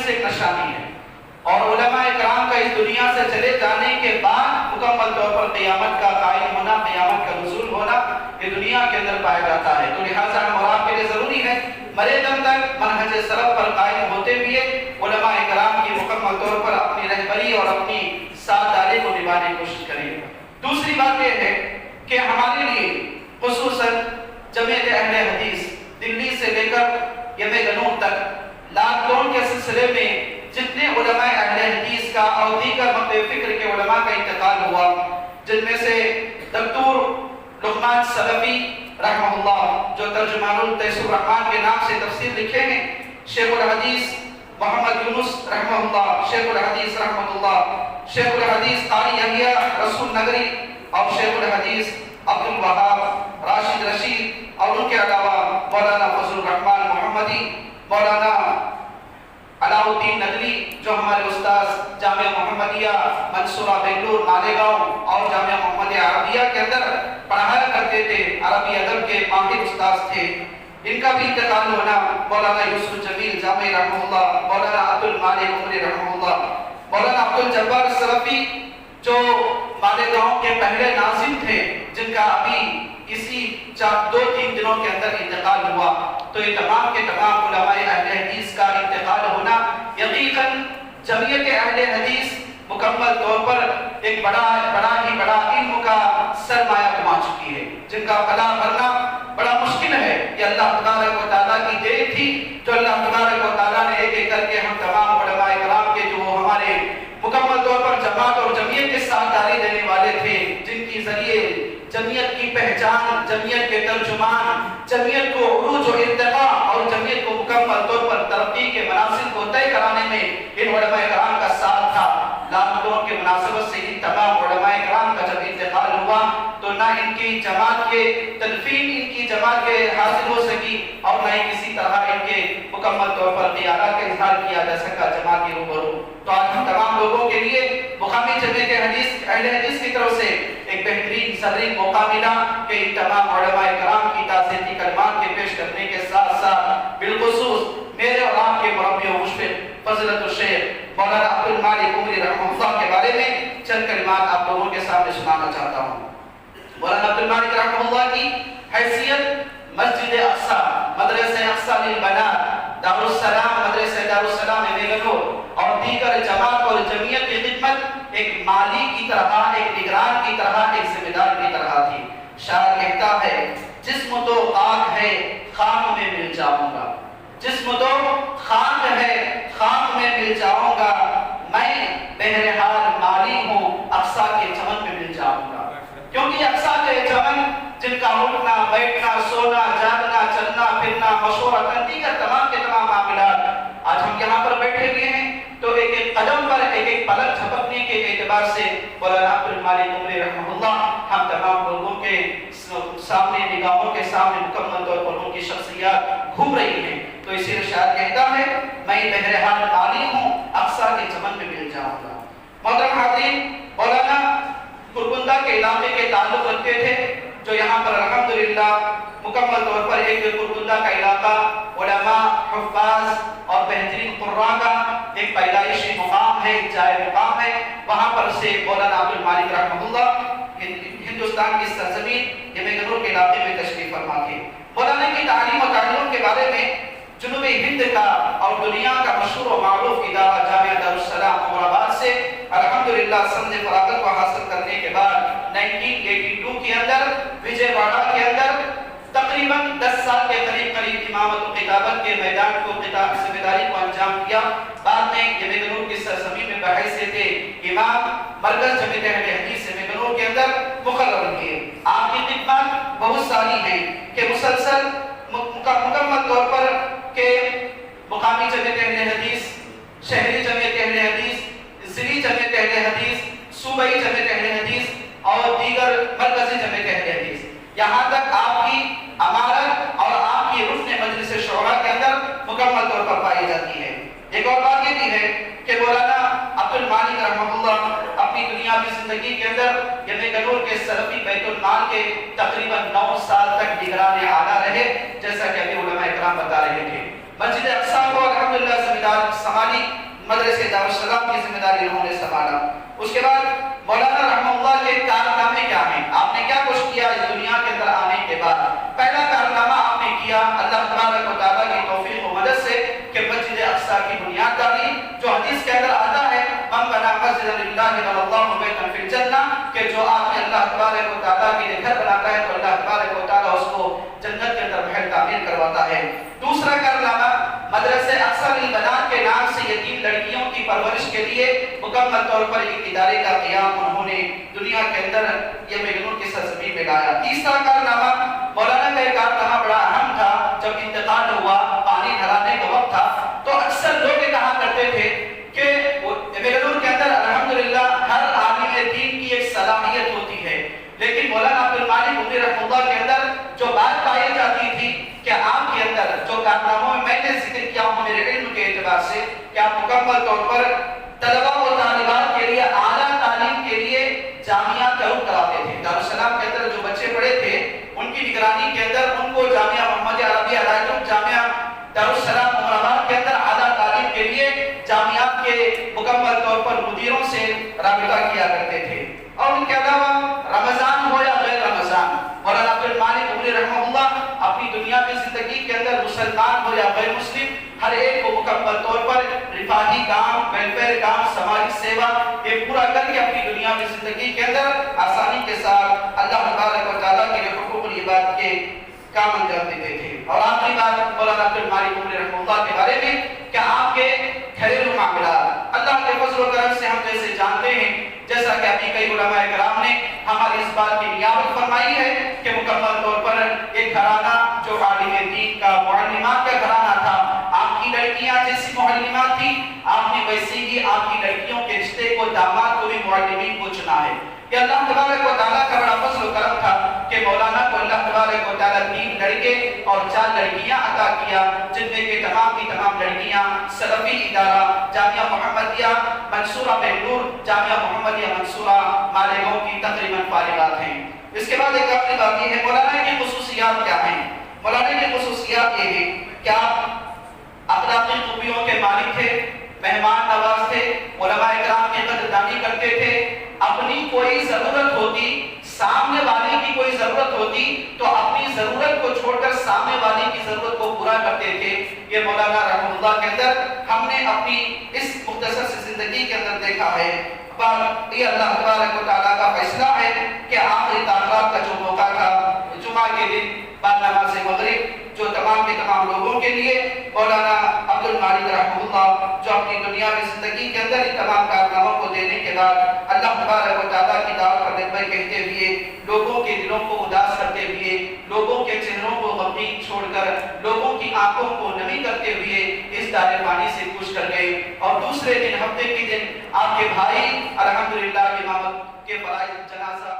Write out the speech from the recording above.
سے ایک نشانی ہے، اور علماء کرام کا اس دنیا سے چلے جانے کے بعد مکمل طور پر قیامت کا قائم ہونا، قیامت کا نزول ہونا یہ دنیا کے اندر پایا جاتا ہے۔ تو لہٰذا ہم اور آپ کے لیے ضروری ہے مرے دم تک منہج سلف پر قائم ہوتے ہوئے علماء کرام کی مکمل طور پر اپنی رہبری اور اپنی ساتھ داری کو نبھانے کی کوشش کریں۔ دوسری بات یہ ہے کہ ہمارے لیے خصوصاً جمعیت اہل حدیث دلی سے لے کر یم گنور تک لاک ڈاؤن کے سلسلے میں جتنے علماء اہل حدیث کا اور دیگر مقتدی فکر کے علماء کا انتقال ہوا، جن میں سے دکتور لقمان سلفی رحمہ اللہ جو ترجمان التیسیر الرحمن کے نام سے تفسیر لکھے ہیں، شیخ الحدیث محمد یونس رحمہ اللہ، شیخ الحدیث رحمۃ اللہ، شیخ الحدیث قاری یحییٰ رسول نگری اور شیخ الحدیث عبد الوہاب راشد رشید، اور ان کے علاوہ مولانا فضل الرحمن محمدی، مولانا علاء الدین ندوی جو ہمارے استاذ جامعہ محمدیہ منصورہ بنگلور مالیگاؤں اور جامعہ محمدیہ عربیہ کے اندر پڑھایا کرتے تھے، عربی ادب کے ماہر استاذ تھے، ان کا بھی انتقال ہونا، مولانا یوسف جمیل جامعی رحمہ اللہ، مولانا عبد المالک عمری رحمہ اللہ، مولانا عبد الجبار سلفی جو مالیگاؤں کے پہلے ناظم تھے، جن کا ابھی اسی 2-3 دنوں کے اندر انتقال ہوا۔ تو یہ تمام کے تمام علماء اہل حدیث کا انتقال ہونا یقیناً جمعیت اہل حدیث مکمل طور پر ایک بڑا علم کا سرمایہ کما چکی ہے، جن کا پلا بھرنا بڑا مشکل ہے۔ یہ اللہ تبارک و تعالیٰ کی دین تھی جو اللہ تبارک و تعالیٰ نے ایک ایک کر کے ہم تمام علماء کرام کے جو ہمارے مکمل طور پر جماعت اور جمعیت کے ساتھ داری دینے والے تھے، جن کی ذریعے جمعیت کی پہچان، جمعیت کے ترجمان، جمعیت کو عروج و ارتقاء اور جمعیت کو مکمل طور پر ترقی کے مناسب کو طے کرانے میں ان علماء کرام کا ساتھ تھا۔ لاک ڈاؤن کے مناسبت سے ان تمام علماء کرام کا جب انتقال ہوا تو نہ ان کی جماعت کے تدفین ان کی جماعت کے حاصل ہو سکی، اور نہ ہی کسی طرح ان کے مکمل طور پر قیادت کا اظہار کیا جا سکا جماعت کے روبرو۔ تو آج ہم تمام لوگوں کے لیے مقامی جمعیت اہل حدیث کی طرف سے ایک بہترین صدرین موقع ملا کہ ان تمام علماء کرام کی تعزیتی کلمات کے پیش کرنے کے ساتھ ساتھ بالخصوص میرے اور آپ کے مربی و مشفق فضیلت الشیخ مولانا عبد المالک عمری رحمہ اللہ کے بارے میں چند کلمات آپ لوگوں کے سامنے سنانا چاہتا ہوں۔ مولانا عبد المالک رحمہ اللہ کی حیثیت مسجد اقصی، مدرسہ اقصی للبنات، دارالسلام، مدرسہ دارالسلام بنگلور اور دیگر جماعت اور جمعیت کی خدمت ایک مالی کی طرح، ایک نگران کی طرح، ایک ذمہ دار کی طرح تھی۔ شاعر کہتا ہے جسم تو خاک ہے خاک میں مل جاؤں گا، جسم تو خاک ہے خاک میں مل جاؤں گا، میں بہرحال مالی ہوں اقصی کے چمن میں مل جاؤں گا۔ کیونکہ اقصی کے چمن جن کا اٹھنا بیٹھنا سونا جاگنا چلنا پھرنا مشورہ دیگر تمام کے تمام معاملات آج ہم یہاں پر بیٹھے ہوئے ہیں تو ایک ایک قدم پر ایک ایک پلک جھپکنے کے اعتبار سے مولانا عبد المالک عمری رحمہ اللہ ہم تمام لوگوں کے سامنے نگاہوں کے سامنے مکمل طور پر ان کی شخصیات گھوم رہی ہیں۔ تو اسی لیے شاعر کہتا ہے میں بہرحال مالی ہوں اقصی کے چمن میں مل جاؤں گا۔ محترم حاضرین، مولانا کرکندہ کے علاقے کے تعلق رکھتے تھے جو یہاں پر الحمدللہ مکمل طور پر ایک کرکندہ کا علاقہ علماء، حفاظ اور بہترین قراء کا ایک پیدائشی مقام ہے، ایک جائے مقام ہے۔ وہاں پر سے مولانا عبد المالک رحمہ اللہ ہندوستان کی سرزمین یمن کے علاقے میں تشریف فرما تھے۔ مولانا کی تعلیم و تعلم کے بارے میں جنوبی ہند کا اور دنیا کا مشہور و معروف ادارہ جامعہ دارالسلام عمر آباد سے الحمدللہ سند فراغت کو حاصل کرنے کے بعد 1982 کے اندر وجے واڑہ کے اندر تقریباً 10 سال کے قریب امامت و خطابت کے میدان کو ذمہ داری کو انجام دیا۔ بعد میں یمن کی سرزمین میں بحیثیت امام مرکز جمعیت اہل حدیث یمن کے اندر مقرر ہوئے۔ آپ کی خدمات بہت ساری ہیں کہ مسلسل مکمل طور پر کہ مقامی جمعیت اہل حدیث، شہری جمعیت اہل حدیث، ضلعی جمعیت اہل حدیث، صوبائی جمعیت اہل حدیث اور دیگر مرکزی جمعیت اہل حدیث، یہاں تک آپ کی امارت اور آپ کی رکن مجلس شورا کے اندر مکمل طور پر پائی جاتی ہے۔ ایک اور بات یہ بھی ہے کہ مولانا عبد المالک رحمہ اللہ اپنی دنیاوی زندگی کے اندر یمن کے سلفی بیت المال کے تقریباً 9 سال تک نگران اعلیٰ رہے، جیسا کہ ابھی علماء اکرام بتا رہے تھے۔ مسجد اقصی کو الحمدللہ سنبھالی، مدرسے دارالسلام کی ذمہ داری انہوں نے سنبھالا۔ اس کے بعد مولانا رحمہ اللہ کے کارنامے کیا ہیں، آپ نے کیا کچھ کیا اس دنیا کے اندر آنے کے بعد؟ پہلا کارنامہ آپ نے کیا اللہ تبارک و تعالیٰ کی توفیق و مدد سے کہ مسجد اقصی کی بنیاد ڈالی، جو حدیث کے اندر آتا ہے من بنا مسجدا للہ بنى اللہ بیتا فی الجنہ، کہ جو آدمی اللہ تبارک و تعالیٰ کے لیے گھر بناتا ہے تو اللہ تبارک و تعالیٰ اس کو جنت کے اندر محل تعمیر کرواتا ہے۔ دوسرا کارنامہ مدرسہ اقصی للبنات کے نام سے یتیم لڑکیوں کی پرورش کے لیے مکمل طور پر ایک ادارے کا قیام انہوں نے دنیا کے اندر یہ مجنون کی سرزمین میں لایا۔ تیسرا کارنامہ مولانا کا ایک کارنامہ بڑا اہم تھا، جب انتقال ہوا پانی بھرانے کا وقت تھا تو اکثر لوگ کہا کرتے تھے کہ مجنون کے اندر الحمدللہ ہر عالم دین کی ایک صلاحیت ہوتی ہے، لیکن مولانا عبد المالک عمری رحمہ اللہ کے اندر جو بات پائی جاتی تھی کہ آپ کے اندر جو کارناموں میں نے ذکر کیا ہوں میرے علم کے اعتبار سے کہ آپ مکمل طور پر طلبہ و طالبات کے لیے اعلیٰ تعلیم کے لیے جامعہ تعارف کراتے تھے۔ دارالسلام کے اندر جو بچے پڑھے تھے ان کی نگرانی کے اندر ان کو جامعہ محمد عربی ہدایت جامعہ دارالسلام عمر آباد کے اندر اعلیٰ تعلیم کے لیے جامعات کے مکمل طور پر مدیروں سے رابطہ کیا کرتے تھے۔ اور ان کے علاوہ رمضان ہو یا غیر رمضان، مولانا عبد المالک عمری رحمہ اللہ اپنی دنیا کی زندگی کے اندر مسلمان ہو یا غیر مسلم ہر ایک کو مکمل طور پر رفاہی کام، ویلفیئر کام، سماجی سیوا یہ پورا کر کے اپنی دنیا کی زندگی کے اندر آسانی کے ساتھ اللہ تبارک و تعالیٰ کے حقوق العباد کے کام انجام دیتے تھے۔ اور آخری بات مولانا عبد المالک عمری رحمہ اللہ کے بارے میں کہ آپ کے گھریلو معاملات اللہ کے فضل و کرم سے ہم جیسے جانتے ہیں، جیسا کہ ابھی کئی علماء کرام نے ہماری اس بات کی نیابت فرمائی ہے کہ مکمل طور پر ایک گھرانہ جو عالم دین کا معلمات کا گھرانہ تھا، آپ کی لڑکیاں جیسی معلمات تھی آپ نے ویسے ہی آپ کی لڑکیوں کے رشتے کو داماد کو بھی معلمین کو چنا ہے۔ یہ اللہ تبارک و تعالیٰ کا بڑا فضل و کرم تھا کہ مولانا کو اللہ تبارک و تعالیٰ 3 لڑکے اور 4 لڑکیاں عطا کیا، جن میں کہ تمام کی تمام لڑکیاں سلفی ادارہ جامعہ محمدیہ منصورہ بنگلور، جامعہ محمدیہ منصورہ مالیگاؤں کی تقریباً فارغات ہیں۔ اس کے بعد ایک آخری بات یہ ہے مولانا کی خصوصیات کیا ہیں۔ مولانا کی خصوصیات یہ ہے کہ آپ اخلاقی خوبیوں کے مالک تھے، مہمان نواز تھے، علماء کرام کی قدردانی کرتے تھے، اپنی کوئی ضرورت ہوتی، سامنے والے کی کوئی ضرورت ہوتی تو اپنی ضرورت کو چھوڑ کر سامنے والے کی ضرورت کو پورا کرتے تھے۔ یہ مولانا رحمہ اللہ کے اندر ہم نے اپنی اس مختصر سی زندگی کے اندر دیکھا ہے۔ پر یہ اللہ تبارک و تعالیٰ کا فیصلہ ہے کہ آخری تعلیمات کا جو موقع تھا جمعہ کے دن بعد نماز مغرب جو تمام کے تمام لوگوں کے لیے مولانا عبد المالک رحمہ اللہ جو اپنی دنیا میں زندگی کے اندر ان تمام کارناموں کو دینے کے بعد اللہ تبارک و تعالیٰ کی دعوت پر نبی کہتے ہوئے، لوگوں کے دلوں کو اداس کرتے ہوئے، لوگوں کے چہروں کو غمگین چھوڑ کر، لوگوں کی آنکھوں کو نمی کرتے ہوئے اس دار پانی سے کوچ کر گئے۔ اور دوسرے دن ہفتے کے دن آپ کے بھائی الحمدللہ امامت کے فرائض جنازہ